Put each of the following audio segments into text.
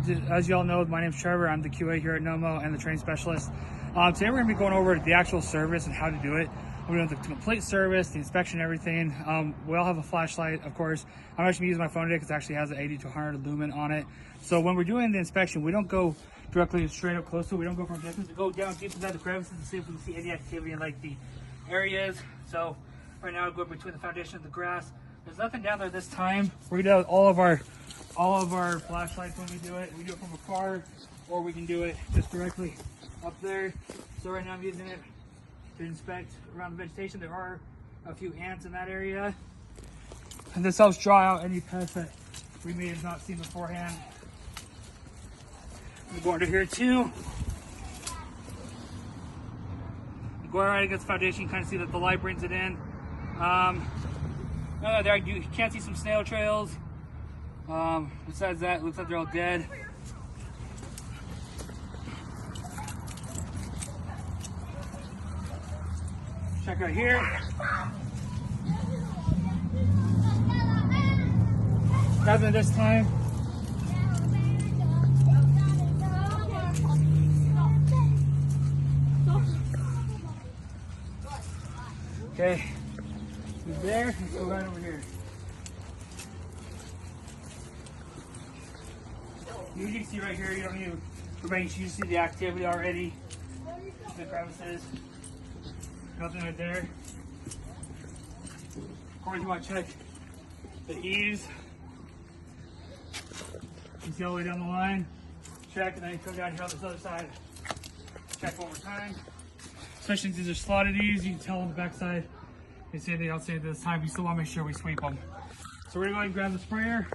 As you all know, my name's Trevor. I'm the QA here at Nomo and the training specialist. Today we're going to be going over the actual service and how to do it. We're doing the complete service, the inspection, everything. We all have a flashlight, of course. I'm actually using my phone today because it actually has an 80 to 100 lumen on it. So when we're doing the inspection, we don't go directly straight up close to it. We don't go from distance. We go down deep inside the crevices to see if we can see any activity in like the areas. So right now, I go between the foundation and the grass. There's nothing down there this time. We're gonna do all of our flashlights when we do it. We do it from afar, or we can do it just directly up there. So right now I'm using it to inspect around the vegetation. There are a few ants in that area, and this helps draw out any pests that we may have not seen beforehand. I'm going to here too. Going right against the foundation, you kind of see that the light brings it in. There you can't see some snail trails. Besides that, it looks like they're all dead. Check out here. Nothing this time. Okay, he's there. Let's go right over here. You can see right here, you don't need to range. You see the activity already. The crevices. Nothing right there. Of course, you want to check the eaves. You see all the way down the line. Check, and then you come down here on this other side. Check one more time. Especially since these are slotted eaves, you can tell on the back side. You see anything else this time, we still want to make sure we sweep them. So we're going to go ahead and grab the sprayer.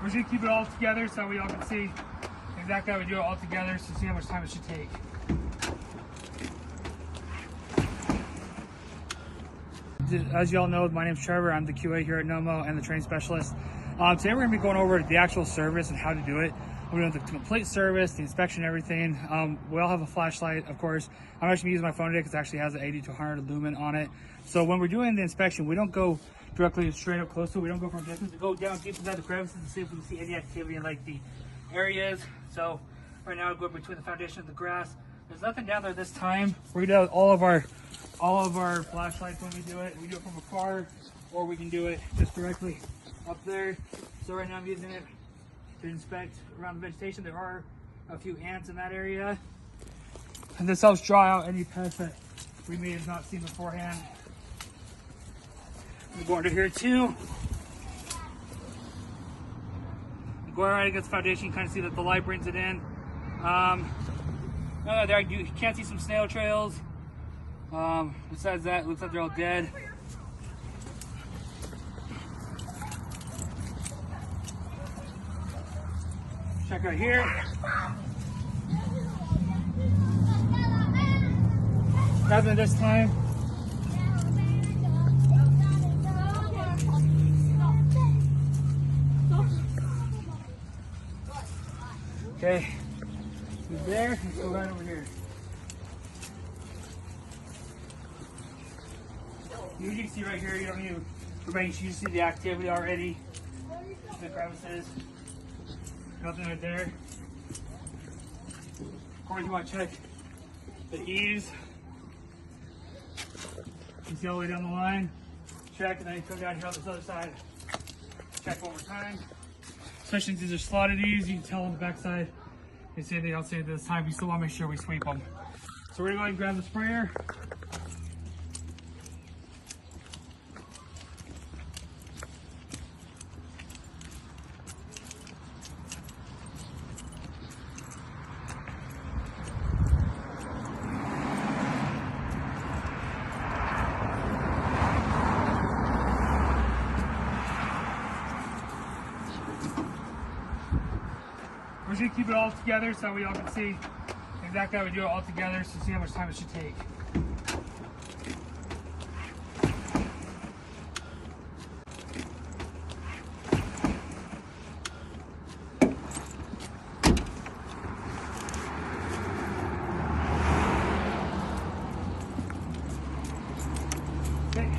We're just gonna keep it all together so we all can see exactly how we do it all together to see how much time it should take. As you all know, my name's Trevor. I'm the QA here at Nomo and the training specialist. Today we're gonna be going over the actual service and how to do it. We're doing the complete service, the inspection, everything. We all have a flashlight, of course. I'm actually using my phone today because it actually has an 80 to 100 lumen on it. So when we're doing the inspection, we don't go directly straight up close to it. We don't go from distance. We go down deep inside the crevices to see if we can see any activity in like the areas. So right now I go between the foundation and the grass. There's nothing down there this time. We're gonna do all of our flashlights when we do it. We do it from afar, or we can do it just directly up there. So right now I'm using it to inspect around the vegetation. There are a few ants in that area, and this helps draw out any pests that we may have not seen beforehand. I'm going to here too. Going right against the foundation, you kind of see that the light brings it in. There you can't see some snail trails. Besides that, it looks like they're all dead. Check out here. Nothing this time. Okay, he's there. Let's go right over here. You can see right here, you don't need to range. You see the activity already. The crevices. Nothing right there. Of course, you want to check the eaves. You see all the way down the line. Check, and then you come down here on this other side. Check one more time. Especially since these are slotted eaves, you can tell on the back side. You see anything else this time, we still want to make sure we sweep them. So we're going to go ahead and grab the sprayer. We're just gonna keep it all together so we all can see exactly how we do it all together to see how much time it should take. Okay.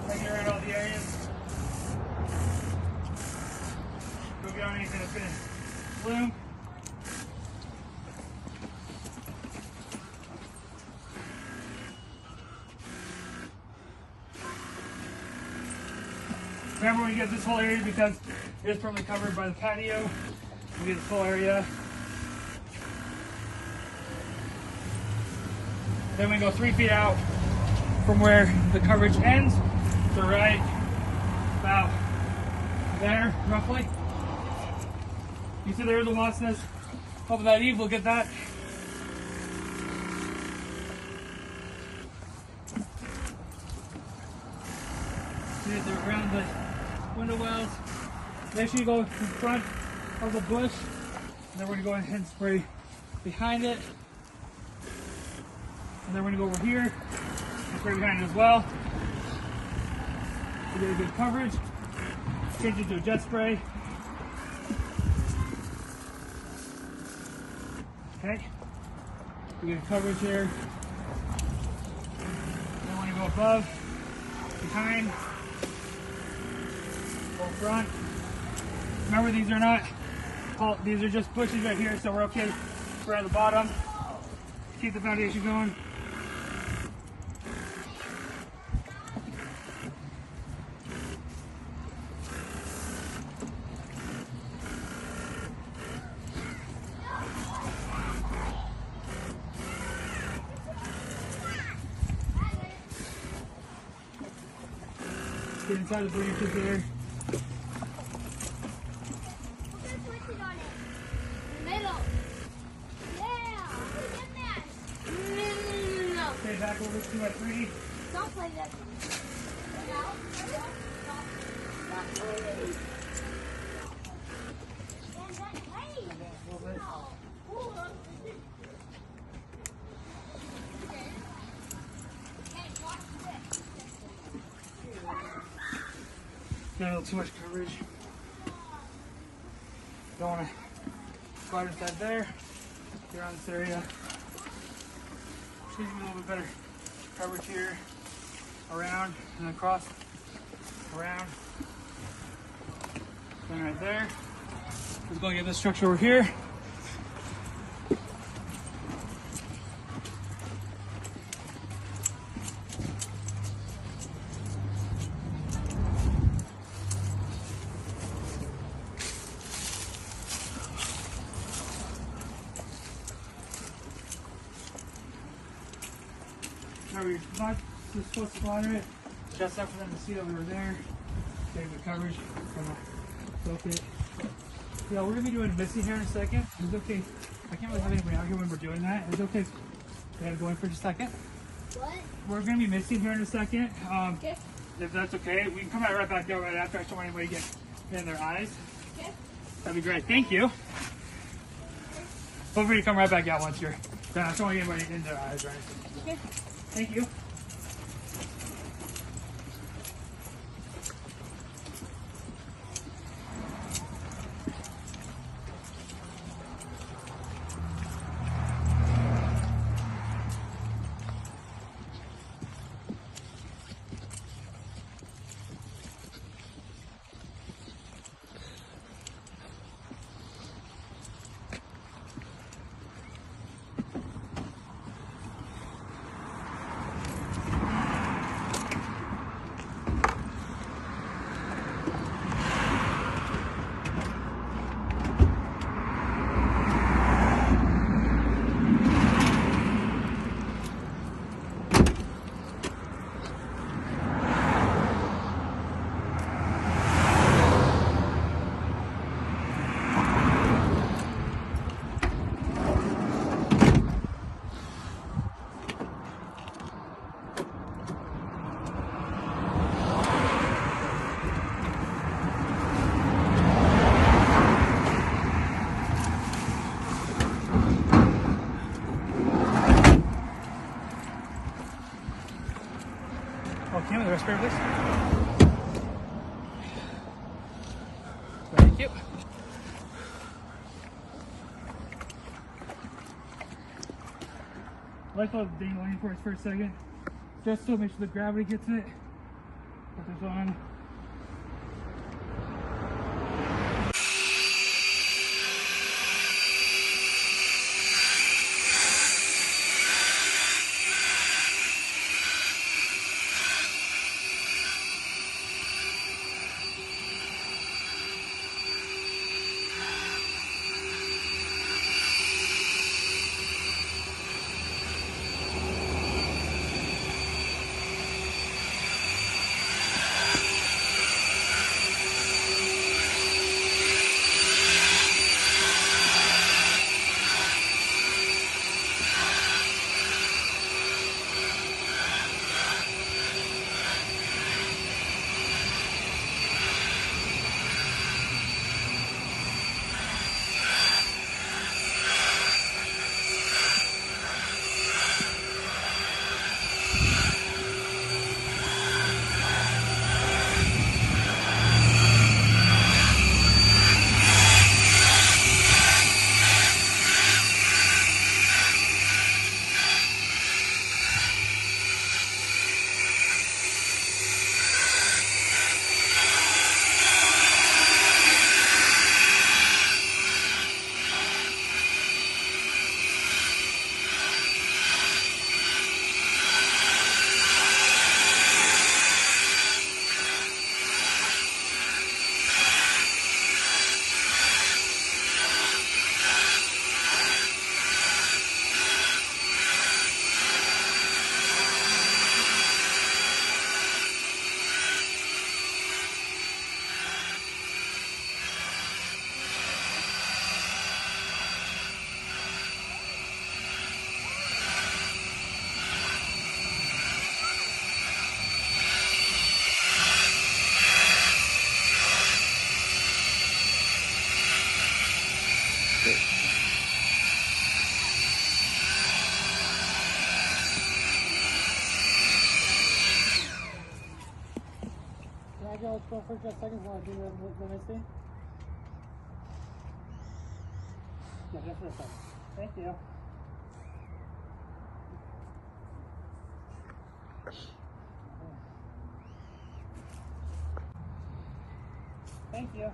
Taking around all the areas. Go get on anything that's gonna bloom. Remember, when you get this whole area, because it is permanently covered by the patio, you get the full area. Then we go 3 feet out from where the coverage ends to right about there, roughly. You see there's a wasp nest over that eave, we'll get that. They're around the window wells. Make sure you go in front of the bush. And then we're gonna go ahead and spray behind it. And then we're gonna go over here and spray behind it as well. To get a good coverage. Change it to a jet spray. Okay. We get coverage here. Then we're gonna go above, behind, go front. Remember, these are not, these are just bushes right here, so we're okay for at the bottom. Keep the foundation going. Get inside the branches there. Stay back over 2 by 3. Don't play that. Got a little too much coverage. Don't want to go out inside there. Get around this area. Just gives me a little bit better coverage here, around, and across, around, and right there. Let's go get this structure over here. Remember, you're not just supposed to water it, just up for them to see that we were there. Take the coverage from the soak it. Yeah, we're gonna be doing misting here in a second. It's okay. I can't really have anybody out here when we're doing that. It's okay. We have to go in for just a second. What? We're gonna be misting here in a second. Okay. If that's okay, we can come right back there right after. I don't want anybody to get in their eyes. Okay. That'd be great. Thank you. Feel free to come right back out once you're done. I don't want anybody in their eyes or anything. Okay. Thank you. Okay, with the respirator, please. I thought the dangling for us for a second, just to make sure the gravity gets it. Put this on. Let's go for just seconds while I do the next thing. Yeah, just for a second. Thank you. Thank you.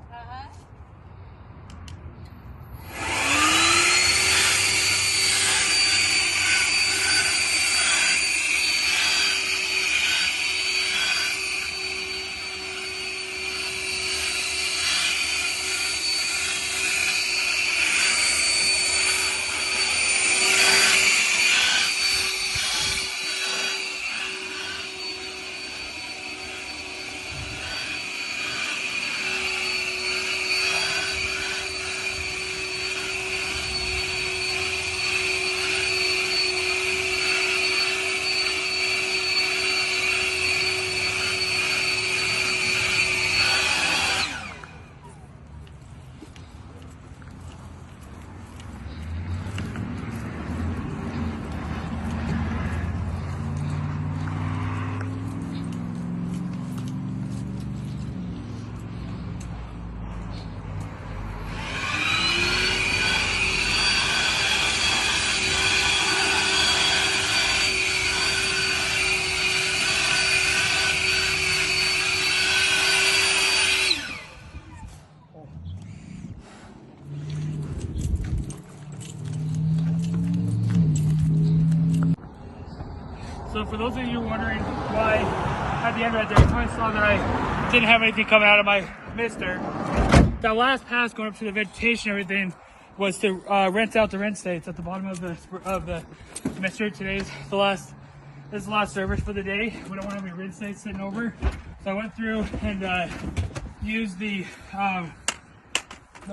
So for those of you wondering why at the end right there, you probably saw that I didn't have anything coming out of my mister. That last pass going up to the vegetation and everything was to rinse out the rinse states at the bottom of the mister. This is the last service for the day. We don't want any rinse states sitting over. So I went through and used the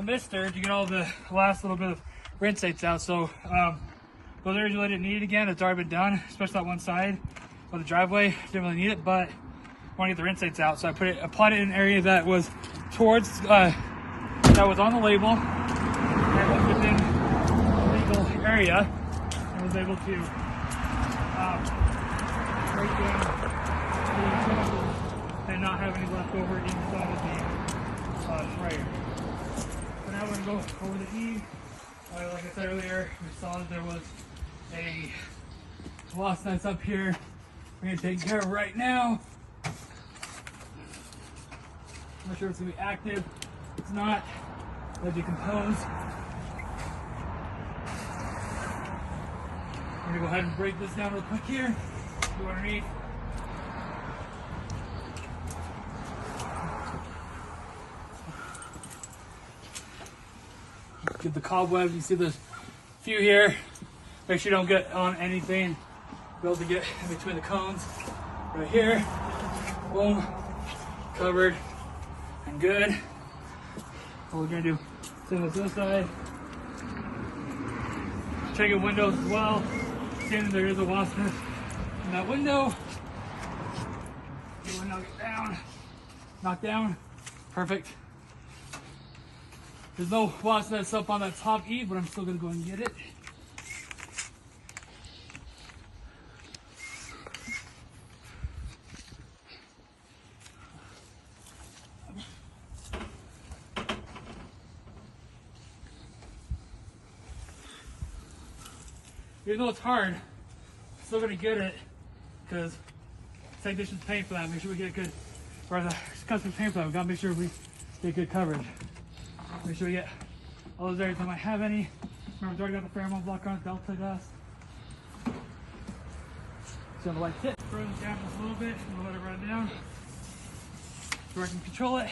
mister to get all the last little bit of rinse states out. So those areas you really didn't need it again. It's already been done, especially that one side of the driveway. Didn't really need it, but I want to get the rinse states out. So I applied it in an area that was towards, that was on the label and was within the legal area, and was able to break down the chemicals and not have any left over inside of the sprayer. So now we're going to go over the E. Like I said earlier, we saw that there was a wasp nest up here. We're gonna take care of right now. I'm not sure if it's gonna be active. If it's not, it'll decompose. We're gonna go ahead and break this down real quick here. Go underneath. Get the cobwebs. You see there's a few here. Make sure you don't get on anything. Be able to get in between the cones. Right here. Boom. Covered. And good. What we're gonna do, same with this side. Checking windows as well. Seeing that there is a wasp nest in that window. The window get down. Knock down. Perfect. There's no wasp nest up on that top eave, but I'm still gonna go and get it. Even though it's hard, I'm still gonna get it because technicians paying for that. Make sure we get good, or the customers paying for that. We gotta make sure we get good coverage. Make sure we get all those areas that might have any. Remember, we already got the pheromone blocker on, Delta dust. So I'm gonna like tip, throw this down just a little bit, and we'll let it run down. So I can control it.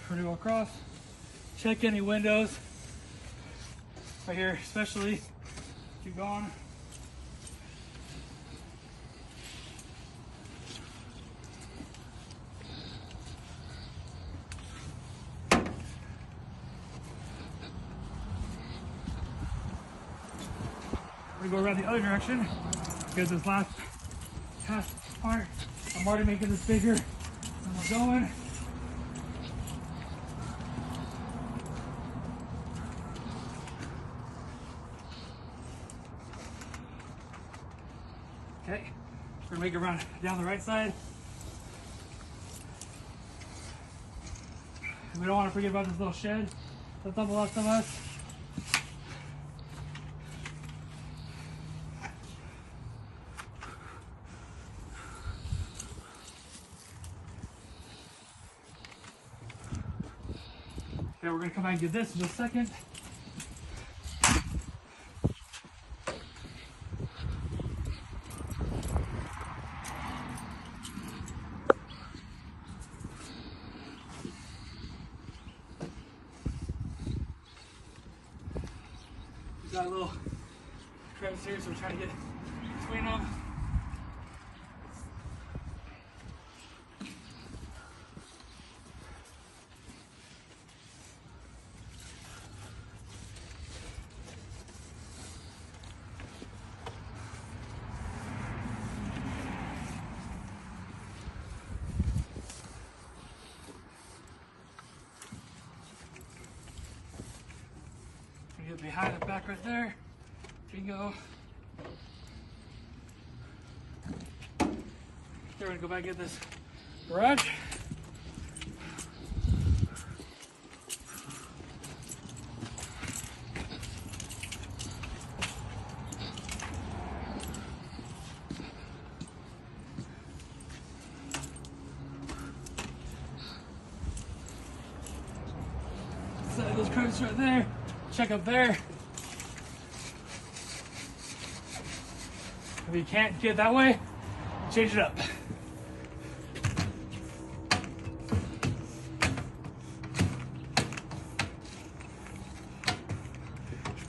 We're gonna go across, check any windows. Right here, especially. Keep going. We go around the other direction because this last half part, I'm already making this bigger. And we're going. Okay, we're gonna make it run down the right side. We don't want to forget about this little shed that's on the left of us. Okay, we're gonna come back and get this in just a second. Got a little crevice here, so we're trying to get between them. Get behind the back right there. Bingo. Okay, we're gonna go back and get this garage. Set those curves right there. Check up there. If you can't get that way, change it up.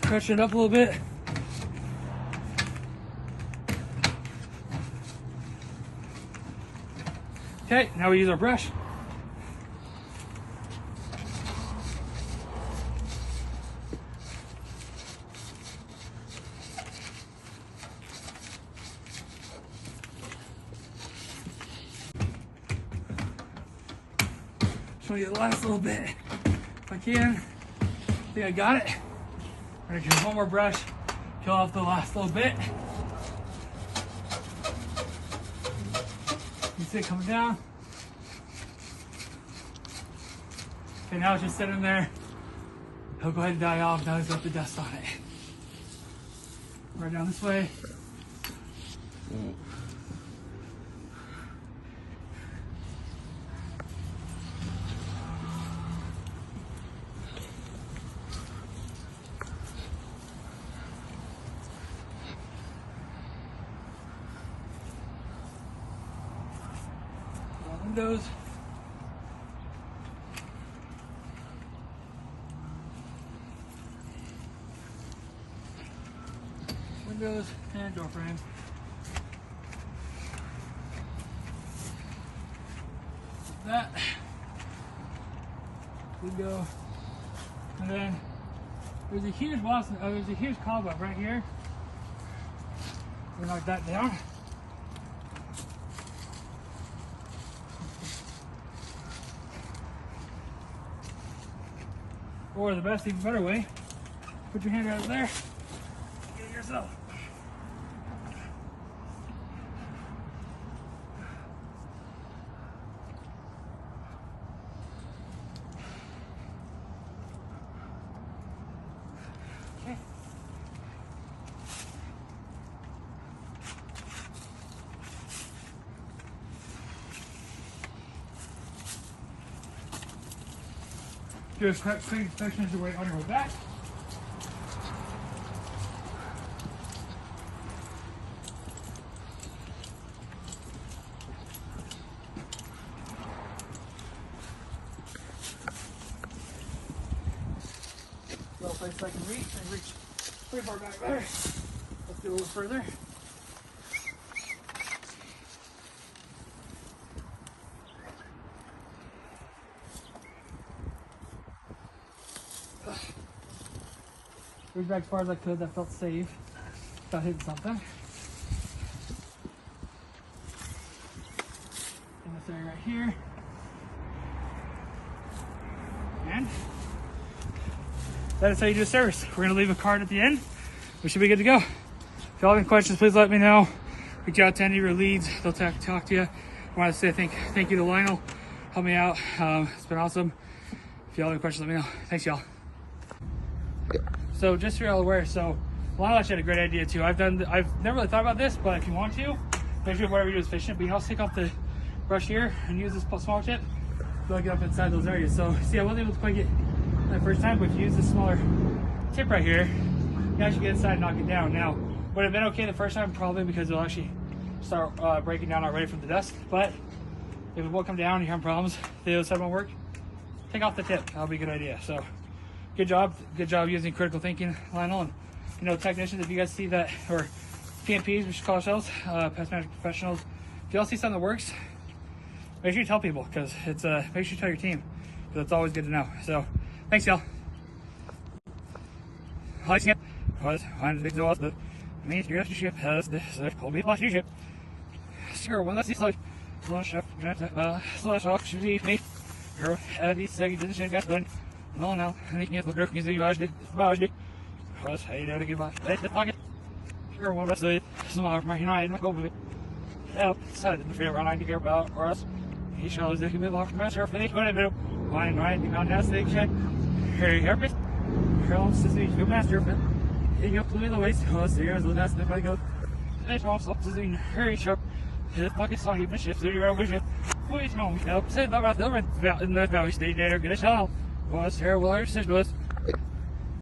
Crunch it up a little bit. Okay, now we use our brush. Show you the last little bit if I can. I think I got it. I'm gonna give one more brush, peel off the last little bit. You see it coming down. Okay, now it's just sitting there. He'll go ahead and die off. Now he's got the dust on it. Right down this way. Windows. Windows and door frame. That window, and then there's a huge blossom. There's a huge cobweb right here. We knock that down. Or the best, even better way, put your hand right over there, get it yourself. Okay. Do a quick inspection as your way on your way back. Well place I can reach and reach pretty far back there. Let's do a little further. Reach back as far as I could. That felt safe. Without hitting something. In this area right here. And that is how you do a service. We're going to leave a card at the end. We should be good to go. If you all have any questions, please let me know. Reach out to any of your leads. They'll talk to you. I want to say thank you to Lionel. Help me out. It's been awesome. If you all have any questions, let me know. Thanks, y'all. So just so you're all aware, so Lionel actually had a great idea too. I've never really thought about this, but if you want to, make sure whatever you do is efficient. But you can also take off the brush here and use this smaller tip to get up inside those areas. So see, I wasn't able to quite get that first time, but if you use this smaller tip right here, you actually get inside and knock it down. Now, would it have been okay the first time? Probably, because it'll actually start breaking down already from the dust. But if it will come down, you're having problems, the other side won't work, take off the tip. That'll be a good idea. So good job using critical thinking, Lionel. And you know, technicians, if you guys see that, or PMPs, we should call ourselves, pest management professionals, if you all see something that works, make sure you tell people, because it's make sure you tell your team, because it's always good to know. So thanks, y'all. Ship has this Colby ship. Sure, when that's like slash off should be me. Her heavy second didn't get done. No, no, I think it's the group music I did. Was I don't give up. Let the pocket. Sure, one of us small my United go with it. Outside the fair I care about for us. He shows that he will walk master for the minute. Wine right, the fantastic check. Harry Harris. Charles says he's your master. He up to the waist. Oh, stairs, that's the way go. They toss up to the Harry Sharp. His pocket saw him shift to your vision. Wait, no, help said about the rent in that valley state there. Get a shell. Was terrible, our sister was.